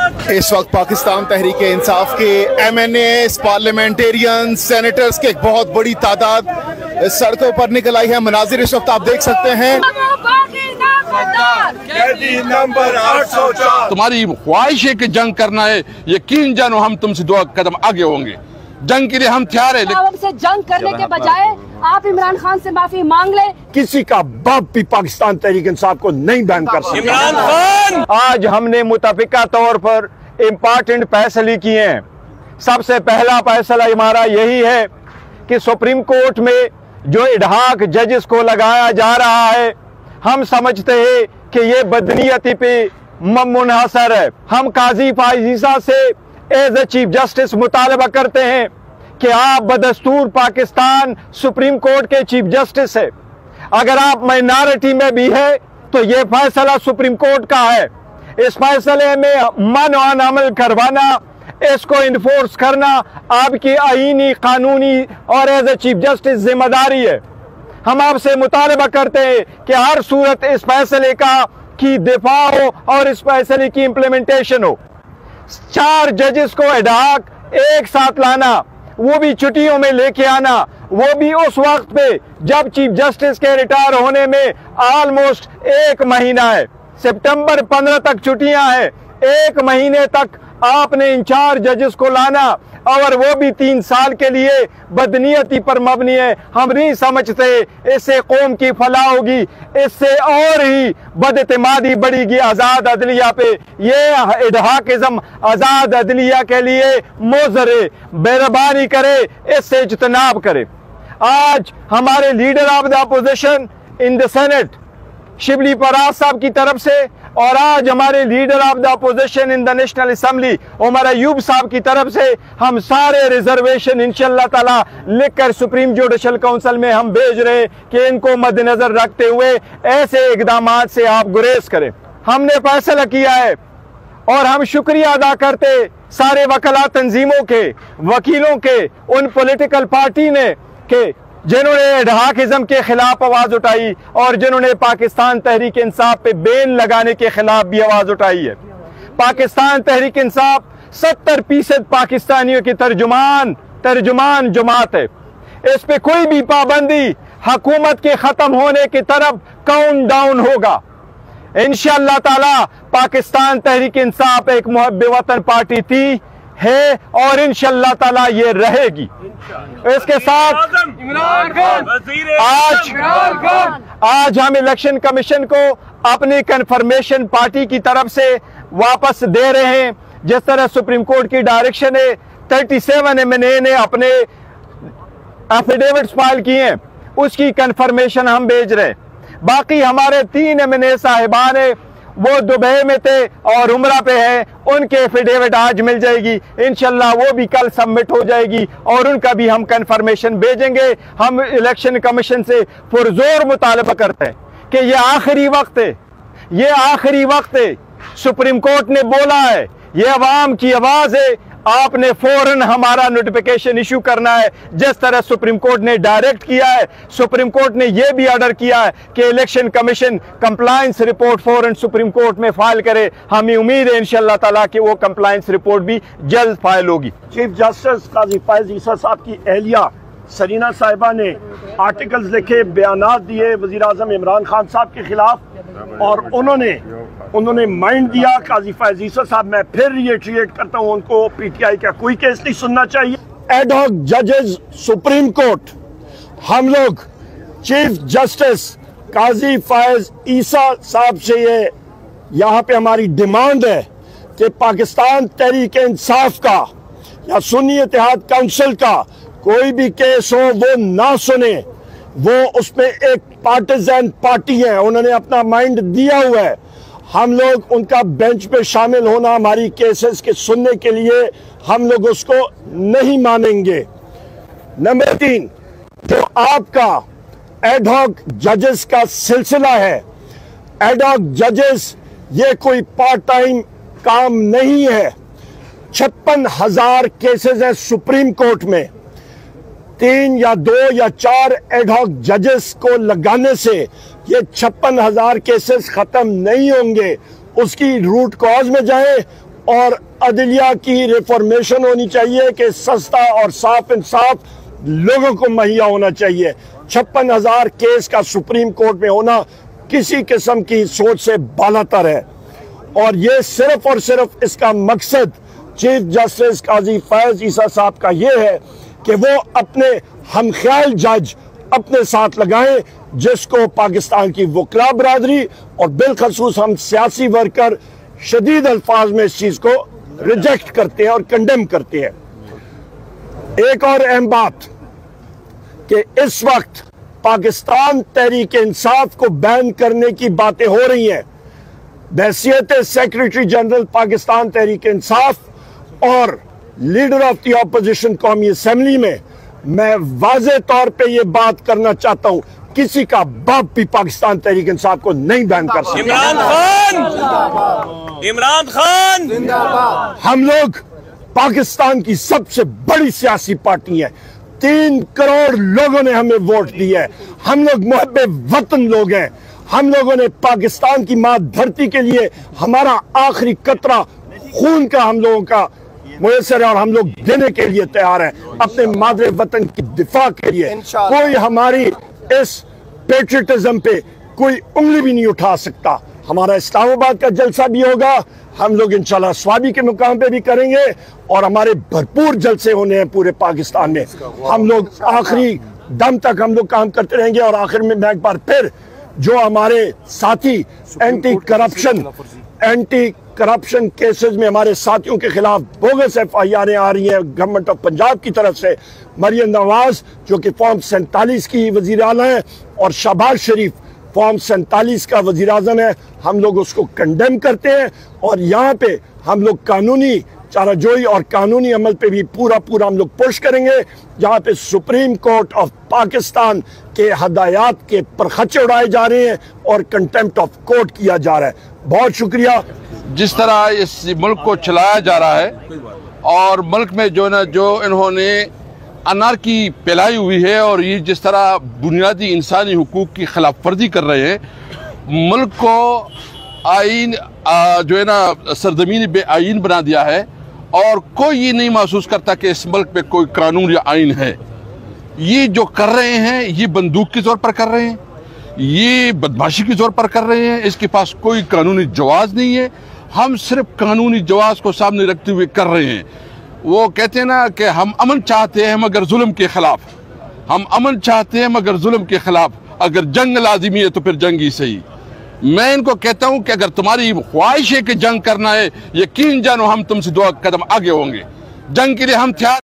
इस वक्त पाकिस्तान तहरीक इंसाफ के MNAs, पार्लियामेंटेरियन, सेनेटर्स की एक बहुत बड़ी तादाद सड़कों पर निकल आई है। मनाजिर इस वक्त आप देख सकते हैं। नंबर 804 तुम्हारी ख्वाहिश है कि जंग करना है, यकीन जानो हम तुमसे 2 कदम आगे होंगे। जंग के लिए हम तैयार है। से जंग करने के बजाय आप इमरान खान से माफी मांग ले। किसी का बाप भी पाकिस्तान तहरीक इंसाफ को नहीं बैन कर सकता। इमरान खान, आज हमने मुतफिका तौर पर इम्पोर्टेंट फैसले किए हैं। सबसे पहला फैसला हमारा यही है कि सुप्रीम कोर्ट में जो इडहाक जजेस को लगाया जा रहा है, हम समझते हैं कि ये बदनीयती पे मुनहसर है। हम काजी फाइज ईसा से एज ए चीफ जस्टिस मुतालबा करते हैं कि आप बदस्तूर पाकिस्तान सुप्रीम कोर्ट के चीफ जस्टिस है। अगर आप माइनॉरिटी में भी है तो ये फैसला सुप्रीम कोर्ट का है। इस फैसले में मनवान अमल करवाना, इसको इन्फोर्स करना आपकी आईनी, कानूनी और एज ए चीफ जस्टिस जिम्मेदारी है। हम आपसे मुतालबा करते हैं कि हर सूरत इस फैसले की दिफा हो और इस फैसले की इम्प्लीमेंटेशन हो। 4 जजेस को एडहॉक एक साथ लाना, वो भी छुट्टियों में लेके आना, वो भी उस वक्त पे जब चीफ जस्टिस के रिटायर होने में ऑलमोस्ट 1 महीना है। सितंबर 15 तक छुट्टियां हैं। 1 महीने तक आपने इन 4 जजेस को लाना और वो भी 3 साल के लिए बदनीयती पर मबनी है। हम नहीं समझते इससे कौम की फलाह होगी, इससे और ही बदएतमादी बढ़ेगी आज़ाद अदलिया पे। ये इडहाकिज़्म आज़ाद अदलिया के लिए मोज़रे, मेहरबानी करे, इससे इज्तनाब करे। आज हमारे leader of the opposition in the Senate Shibli Faraz sahab की तरफ से और आज हमारे leader of the opposition in the National Assembly Omar Ayub sahab की तरफ से हम सारे रिजर्वेशन इंशाअल्लाह ताला लिखकर सुप्रीम जुडिशल काउंसिल में हम भेज रहे हैं कि इनको मद्देनजर रखते हुए ऐसे इकदाम से आप गुरेज करें। हमने फैसला किया है और हम शुक्रिया अदा करते सारे वकला तंजीमों के, वकीलों के, उन पॉलिटिकल पार्टी ने के जिन्होंने इडहाकिज़्म के खिलाफ आवाज उठाई और जिन्होंने पाकिस्तान तहरीक इंसाफ पे बैन लगाने के खिलाफ भी आवाज उठाई है। पाकिस्तान तहरीक इंसाफ 70% पाकिस्तानियों की तर्जुमान जमात है। इस पे कोई भी पाबंदी हुकूमत के खत्म होने की तरफ काउंट डाउन होगा। इंशाअल्लाह ताला पाकिस्तान तहरीक इंसाफ एक मुहब्बे वतन पार्टी थी, है और इंशाअल्लाह ताला ये रहेगी। इसके साथ आज हम इलेक्शन कमीशन को अपनी कन्फर्मेशन पार्टी की तरफ से वापस दे रहे हैं। जिस तरह सुप्रीम कोर्ट की डायरेक्शन है, 37 MNA ने अपने एफिडेविट्स फाइल किए हैं, उसकी कन्फर्मेशन हम भेज रहे हैं। बाकी हमारे 3 MNA साहिबान है, वो दुबई में थे और उम्रा पे है, उनके एफिडेविट आज मिल जाएगी। इंशाल्लाह वो भी कल सबमिट हो जाएगी और उनका भी हम कंफर्मेशन भेजेंगे। हम इलेक्शन कमीशन से पुरजोर मुतालबा करते हैं कि ये आखिरी वक्त है, ये आखिरी वक्त है। सुप्रीम कोर्ट ने बोला है, ये अवाम की आवाज है, आपने फौरन हमारा नोटिफिकेशन इशू करना है जिस तरह सुप्रीम कोर्ट ने डायरेक्ट किया है। सुप्रीम कोर्ट ने यह भी ऑर्डर किया है कि इलेक्शन कमीशन कंप्लायंस रिपोर्ट फौरन सुप्रीम कोर्ट में फाइल करे। हमें उम्मीद है इंशाअल्लाह ताला कि वो कंप्लायंस रिपोर्ट भी जल्द फाइल होगी। चीफ जस्टिस काजी फाइज ईसा साहब की अहलिया सरीना साहिबा ने आर्टिकल्स लिखे, बयानात दिए वज़ीर आज़म इमरान खान साहब के खिलाफ और उन्होंने माइंड दिया। काजी फाइज ईसा साहब, मैं फिर रिएट्रिएट करता हूँ, उनको PTI का कोई केस नहीं सुनना चाहिए। एडहॉक जजेस सुप्रीम कोर्ट, हम लोग चीफ जस्टिस काजी फाइज ईसा साहब से ये यहाँ पे हमारी डिमांड है कि पाकिस्तान तहरीक इंसाफ का या सुन्नी इत्तेहाद काउंसिल का कोई भी केस हो वो ना सुने। वो उसमें एक पार्टिजन पार्टी है, उन्होंने अपना माइंड दिया हुआ है। हम लोग उनका बेंच पे शामिल होना हमारी केसेस के सुनने के लिए हम लोग उसको नहीं मानेंगे। नंबर 3, जो आपका एडहॉक जजेस का सिलसिला है, एडहॉक जजेस ये कोई पार्ट टाइम काम नहीं है। 56,000 केसेस हैं सुप्रीम कोर्ट में। 3 या 2 या 4 एडहॉक जजेस को लगाने से ये 56,000 केसेस खत्म नहीं होंगे। उसकी रूट कॉज में जाए, اور عدلیہ کی ریفارمیشن ہونی چاہیے کہ سستا اور صاف انصاف لوگوں کو مہیا ہونا چاہیے۔ 56,000 کیس کا سپریم کورٹ میں ہونا کسی قسم کی سوچ سے بالاتر ہے، اور یہ صرف اور صرف اس کا مقصد چیف جسٹس قاضی فیض عیسیٰ صاحب کا یہ ہے کہ وہ اپنے ہم خیال جج اپنے ساتھ لگائیں، جس کو پاکستان کی وکلاء برادری اور بالخصوص ہم سیاسی ورکر شدید الفاظ میں اس چیز کو ریجیکٹ کرتے ہیں اور کنڈیم کرتے ہیں۔ ایک اور اہم بات کہ اس وقت پاکستان تحریک انصاف کو بین کرنے کی باتیں ہو رہی ہیں۔ بحیثیت سیکریٹری جنرل پاکستان تحریک انصاف اور لیڈر آف دی اپوزیشن قومی اسمبلی میں واضح طور پہ یہ بات کرنا چاہتا ہوں، کسی کا باپ بھی پاکستان تحریک انصاف کو نہیں بین کر سکتا۔ عمران خان ہم لوگ پاکستان کی سب سے بڑی سیاسی پارٹی ہیں، 3 کروڑ لوگوں نے ہمیں ووٹ دی ہے، ہم لوگ محب وطن لوگ ہیں، ہم لوگوں نے پاکستان کی ماں دھرتی کے لیے ہمارا آخری قطرہ خون کا ہم لوگوں کا میسر ہے، اور ہم لوگ دینے کے لیے تیار ہیں اپنے مادر وطن کی دفاع کے لیے۔ کوئی ہماری اس پیٹریٹزم پہ کوئی انگلی بھی نہیں اٹھا سکتا۔ ہمارا اسلام آباد کا جلسہ بھی ہوگا، ہم لوگ انشاءاللہ سوابی کے مقام پہ بھی کریں گے، اور ہمارے بھرپور جلسے ہونے ہیں پورے پاکستان میں۔ ہم لوگ آخری دم تک ہم لوگ کام کرتے رہیں گے، اور آخر میں ایک بار پھر جو ہمارے ساتھی اینٹی کرپشن کیسز میں ہمارے ساتھیوں کے خلاف بوگس FIR آ رہی ہیں گورنمنٹ آف پنجاب کی طرف سے، مریم نواز جو کہ فارم 47 کی وزیر اعلیٰ ہیں، اور شہباز شریف فارم 47 کا وزیر اعظم ہے، ہم لوگ اس کو کنڈیم کرتے ہیں، اور یہاں پہ ہم لوگ قانونی چارہ جوئی اور قانونی عمل پہ بھی پورا ہم لوگ پوش کریں گے، جہاں پہ سپریم کورٹ آف پاکستان کے ہدایات کے پرخچے اڑائے جا رہے ہیں اور کنٹمپٹ آف کورٹ کیا جا رہا ہے۔ بہت شکریہ۔ جس طرح اس ملک کو چلایا جا رہا ہے، اور ملک میں جو انہوں نے انارکی پھیلائی ہوئی ہے، اور یہ جس طرح بنیادی انسانی حقوق کی خلاف ورزی کر رہے ہیں، ملک کو آئین جو ہے نا سرزمین بے آئین بنا دیا ہے، اور کوئی یہ نہیں محسوس کرتا کہ اس ملک پہ کوئی قانون یا آئین ہے۔ یہ جو کر رہے ہیں یہ بندوق کے زور پر کر رہے ہیں، یہ بدماشی کے زور پر کر رہے ہیں، اس کے پاس کوئی قانونی جواز نہیں ہے۔ ہم صرف قانونی جواز کو سامنے رکھتے ہوئے کر رہے ہیں۔ وہ کہتے ہیں نا کہ ہم امن چاہتے ہیں مگر ظلم کے خلاف، ہم امن چاہتے ہیں مگر ظلم کے خلاف، اگر جنگ لازمی ہے تو پھر جنگ ہی صحیح۔ میں ان کو کہتا ہوں کہ اگر تمہاری خواہش ہے کہ جنگ کرنا ہے، یقین جانو ہم تم سے 2 قدم آگے ہوں گے۔ جنگ کے لیے ہم تیار